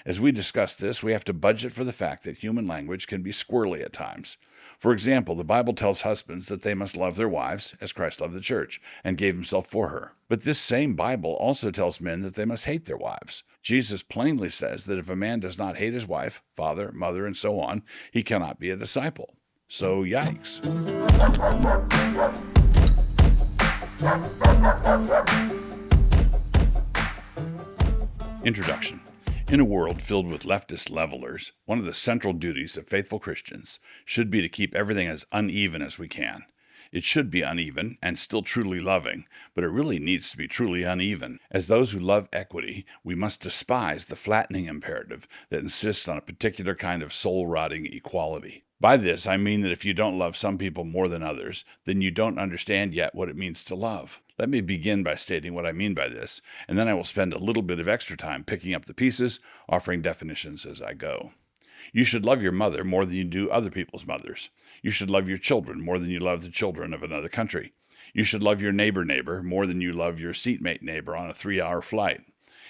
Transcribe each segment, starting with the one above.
As we discuss this, we have to budget for the fact that human language can be squirrely at times. For example, the Bible tells husbands that they must love their wives as Christ loved the church and gave himself for her. But this same Bible also tells men that they must hate their wives. Jesus plainly says that if a man does not hate his wife, father, mother, and so on, he cannot be a disciple. So, yikes. Introduction. In a world filled with leftist levelers, one of the central duties of faithful Christians should be to keep everything as uneven as we can. It should be uneven and still truly loving, but it really needs to be truly uneven. As those who love equity, we must despise the flattening imperative that insists on a particular kind of soul-rotting equality. By this, I mean that if you don't love some people more than others, then you don't understand yet what it means to love. Let me begin by stating what I mean by this, and then I will spend a little bit of extra time picking up the pieces, offering definitions as I go. You should love your mother more than you do other people's mothers. You should love your children more than you love the children of another country. You should love your neighbor more than you love your seatmate neighbor on a 3-hour flight.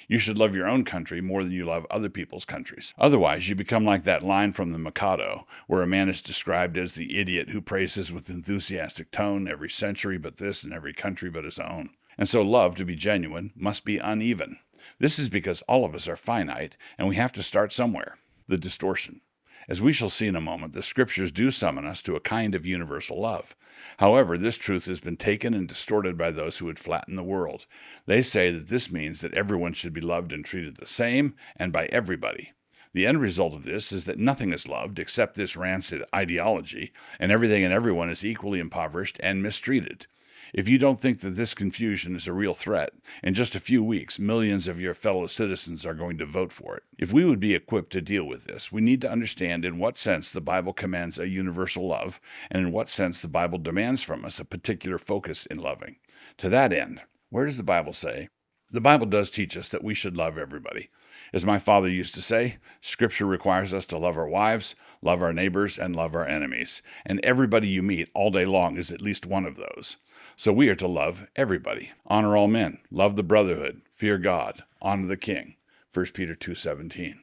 You should love your own country more than you love other people's countries. Otherwise, you become like that line from The Mikado, where a man is described as the idiot who praises with enthusiastic tone every century but this and every country but his own. And so love, to be genuine, must be uneven. This is because all of us are finite, and we have to start somewhere. The distortion. As we shall see in a moment, the Scriptures do summon us to a kind of universal love. However, this truth has been taken and distorted by those who would flatten the world. They say that this means that everyone should be loved and treated the same, and by everybody. The end result of this is that nothing is loved except this rancid ideology, and everything and everyone is equally impoverished and mistreated. If you don't think that this confusion is a real threat, in just a few weeks, millions of your fellow citizens are going to vote for it. If we would be equipped to deal with this, we need to understand in what sense the Bible commands a universal love, and in what sense the Bible demands from us a particular focus in loving. To that end, where does the Bible say? The Bible does teach us that we should love everybody. As my father used to say, Scripture requires us to love our wives, love our neighbors, and love our enemies. And everybody you meet all day long is at least one of those. So we are to love everybody. Honor all men, love the brotherhood, fear God, honor the king. 1 Peter 2:17.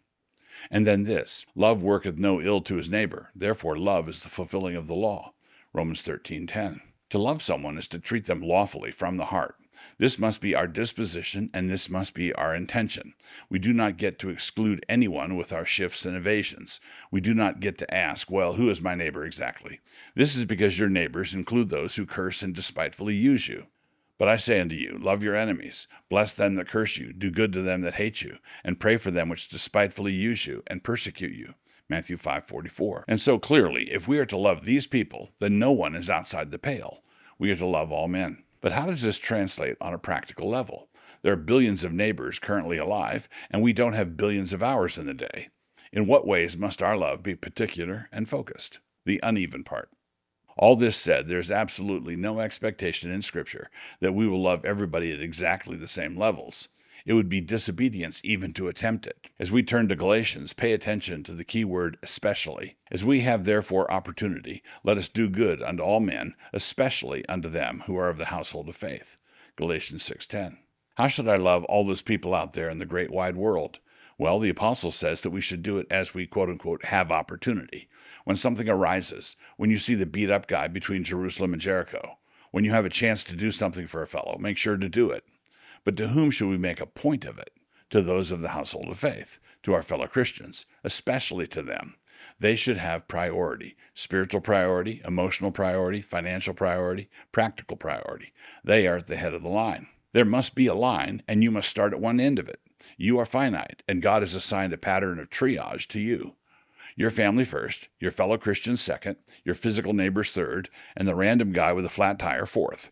And then this, love worketh no ill to his neighbor. Therefore love is the fulfilling of the law. Romans 13:10. To love someone is to treat them lawfully from the heart. This must be our disposition, and this must be our intention. We do not get to exclude anyone with our shifts and evasions. We do not get to ask, well, who is my neighbor exactly? This is because your neighbors include those who curse and despitefully use you. But I say unto you, love your enemies, bless them that curse you, do good to them that hate you, and pray for them which despitefully use you and persecute you. Matthew 5:44. And so clearly, if we are to love these people, then no one is outside the pale. We are to love all men. But how does this translate on a practical level? There are billions of neighbors currently alive, and we don't have billions of hours in the day. In what ways must our love be particular and focused? The uneven part. All this said, there is absolutely no expectation in Scripture that we will love everybody at exactly the same levels. It would be disobedience even to attempt it. As we turn to Galatians, pay attention to the key word especially. As we have therefore opportunity, let us do good unto all men, especially unto them who are of the household of faith. Galatians 6:10. How should I love all those people out there in the great wide world? Well, the apostle says that we should do it as we quote-unquote have opportunity. When something arises, when you see the beat-up guy between Jerusalem and Jericho, when you have a chance to do something for a fellow, make sure to do it. But to whom should we make a point of it? To those of the household of faith, to our fellow Christians, especially to them. They should have priority, spiritual priority, emotional priority, financial priority, practical priority. They are at the head of the line. There must be a line, and you must start at one end of it. You are finite, and God has assigned a pattern of triage to you. Your family first, your fellow Christians second, your physical neighbors third, and the random guy with a flat tire fourth.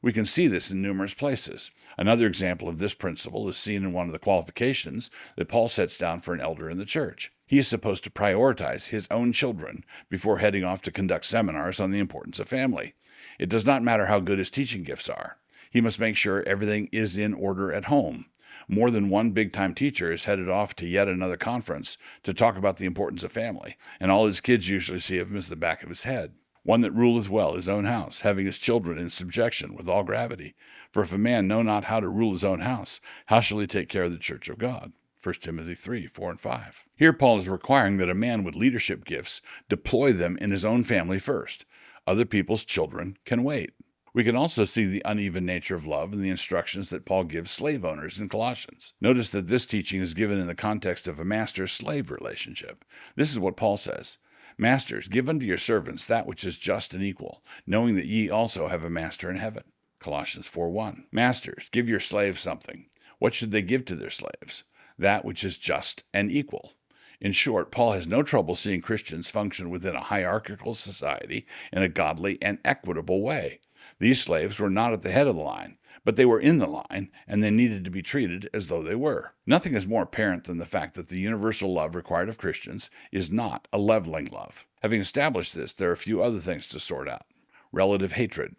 We can see this in numerous places. Another example of this principle is seen in one of the qualifications that Paul sets down for an elder in the church. He is supposed to prioritize his own children before heading off to conduct seminars on the importance of family. It does not matter how good his teaching gifts are. He must make sure everything is in order at home. More than one big-time teacher is headed off to yet another conference to talk about the importance of family, and all his kids usually see of him is the back of his head. One that ruleth well his own house, having his children in subjection with all gravity. For if a man know not how to rule his own house, how shall he take care of the church of God? 1 Timothy 3, 4, and 5. Here Paul is requiring that a man with leadership gifts deploy them in his own family first. Other people's children can wait. We can also see the uneven nature of love in the instructions that Paul gives slave owners in Colossians. Notice that this teaching is given in the context of a master-slave relationship. This is what Paul says. Masters, give unto your servants that which is just and equal, knowing that ye also have a master in heaven. Colossians 4:1. Masters, give your slaves something. What should they give to their slaves? That which is just and equal. In short, Paul has no trouble seeing Christians function within a hierarchical society in a godly and equitable way. These slaves were not at the head of the line, but they were in the line, and they needed to be treated as though they were. Nothing is more apparent than the fact that the universal love required of Christians is not a leveling love. Having established this, there are a few other things to sort out. Relative hatred.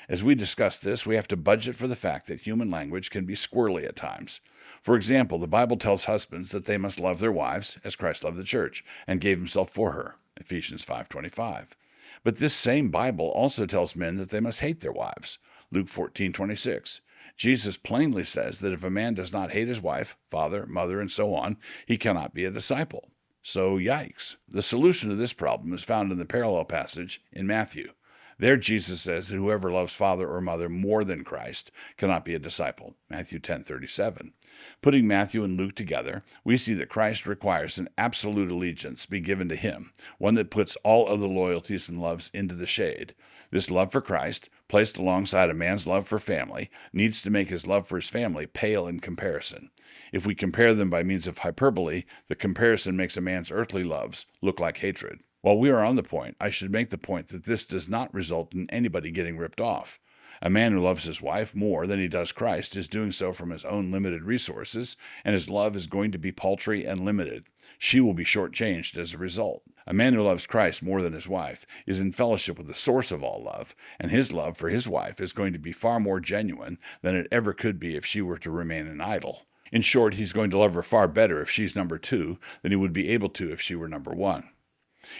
As we discuss this, we have to budget for the fact that human language can be squirrely at times. For example, the Bible tells husbands that they must love their wives as Christ loved the church and gave himself for her, Ephesians 5:25. But this same Bible also tells men that they must hate their wives, Luke 14:26. Jesus plainly says that if a man does not hate his wife, father, mother, and so on, he cannot be a disciple. So, yikes. The solution to this problem is found in the parallel passage in Matthew. There Jesus says that whoever loves father or mother more than Christ cannot be a disciple, Matthew 10:37. Putting Matthew and Luke together, we see that Christ requires an absolute allegiance be given to him, one that puts all other loyalties and loves into the shade. This love for Christ, placed alongside a man's love for family, needs to make his love for his family pale in comparison. If we compare them by means of hyperbole, the comparison makes a man's earthly loves look like hatred. While we are on the point, I should make the point that this does not result in anybody getting ripped off. A man who loves his wife more than he does Christ is doing so from his own limited resources, and his love is going to be paltry and limited. She will be shortchanged as a result. A man who loves Christ more than his wife is in fellowship with the source of all love, and his love for his wife is going to be far more genuine than it ever could be if she were to remain an idol. In short, he's going to love her far better if she's number 2 than he would be able to if she were number 1.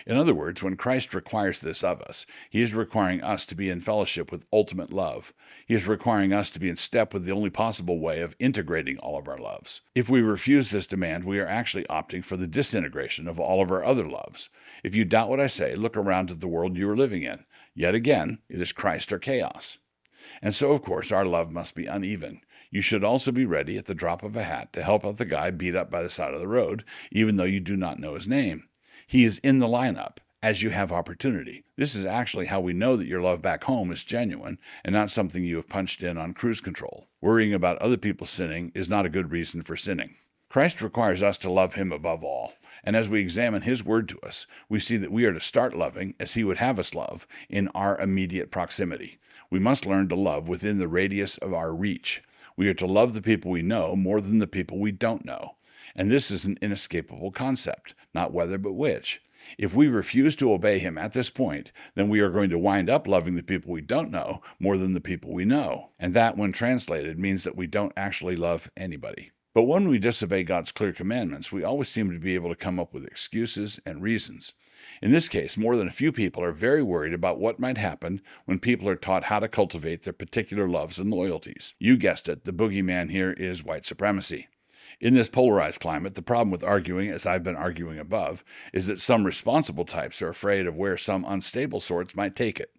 In other words, when Christ requires this of us, he is requiring us to be in fellowship with ultimate love. He is requiring us to be in step with the only possible way of integrating all of our loves. If we refuse this demand, we are actually opting for the disintegration of all of our other loves. If you doubt what I say, look around at the world you are living in. Yet again, it is Christ or chaos. And so, of course, our love must be uneven. You should also be ready at the drop of a hat to help out the guy beat up by the side of the road, even though you do not know his name. He is in the lineup as you have opportunity. This is actually how we know that your love back home is genuine and not something you have punched in on cruise control. Worrying about other people sinning is not a good reason for sinning. Christ requires us to love him above all, and as we examine his word to us, we see that we are to start loving as he would have us love in our immediate proximity. We must learn to love within the radius of our reach. We are to love the people we know more than the people we don't know. And this is an inescapable concept, not whether but which. If we refuse to obey him at this point, then we are going to wind up loving the people we don't know more than the people we know. And that, when translated, means that we don't actually love anybody. But when we disobey God's clear commandments, we always seem to be able to come up with excuses and reasons. In this case, more than a few people are very worried about what might happen when people are taught how to cultivate their particular loves and loyalties. You guessed it, the boogeyman here is white supremacy. In this polarized climate, the problem with arguing, as I've been arguing above, is that some responsible types are afraid of where some unstable sorts might take it.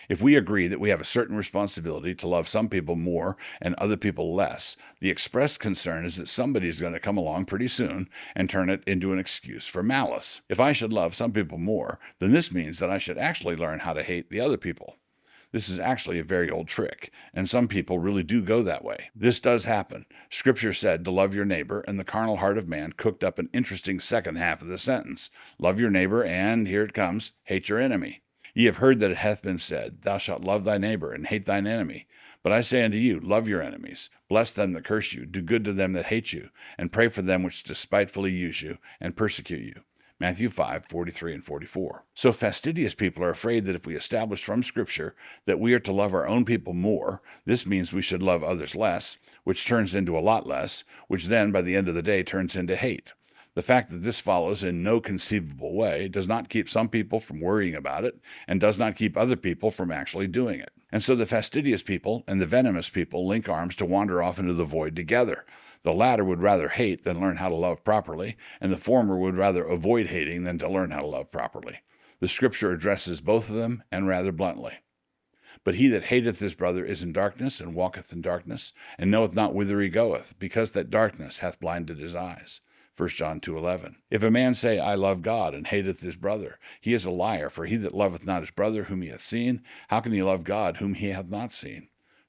If we agree that we have a certain responsibility to love some people more and other people less, the expressed concern is that somebody is going to come along pretty soon and turn it into an excuse for malice. If I should love some people more, then this means that I should actually learn how to hate the other people. This is actually a very old trick, and some people really do go that way. This does happen. Scripture said to love your neighbor, and the carnal heart of man cooked up an interesting second half of the sentence. Love your neighbor, and, here it comes, hate your enemy. Ye have heard that it hath been said, Thou shalt love thy neighbor, and hate thine enemy. But I say unto you, love your enemies, bless them that curse you, do good to them that hate you, and pray for them which despitefully use you, and persecute you. Matthew 5:43 and 44. So fastidious people are afraid that if we establish from Scripture that we are to love our own people more, this means we should love others less, which turns into a lot less, which then, by the end of the day, turns into hate. The fact that this follows in no conceivable way does not keep some people from worrying about it, and does not keep other people from actually doing it. And so the fastidious people and the venomous people link arms to wander off into the void together. The latter would rather hate than learn how to love properly, and the former would rather avoid hating than to learn how to love properly. The Scripture addresses both of them, and rather bluntly. But he that hateth his brother is in darkness, and walketh in darkness, and knoweth not whither he goeth, because that darkness hath blinded his eyes. 1 John 2:11. If a man say, I love God, and hateth his brother, he is a liar, for he that loveth not his brother whom he hath seen, how can he love God whom he hath not seen?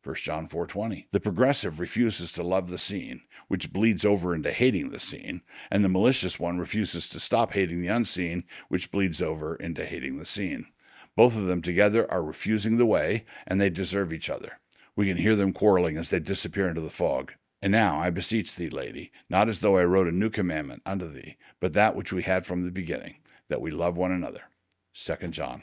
1 John 4:20. The progressive refuses to love the seen, which bleeds over into hating the seen, and the malicious one refuses to stop hating the unseen, which bleeds over into hating the seen. Both of them together are refusing the way, and they deserve each other. We can hear them quarreling as they disappear into the fog. And now I beseech thee, lady, not as though I wrote a new commandment unto thee, but that which we had from the beginning, that we love one another. 2 John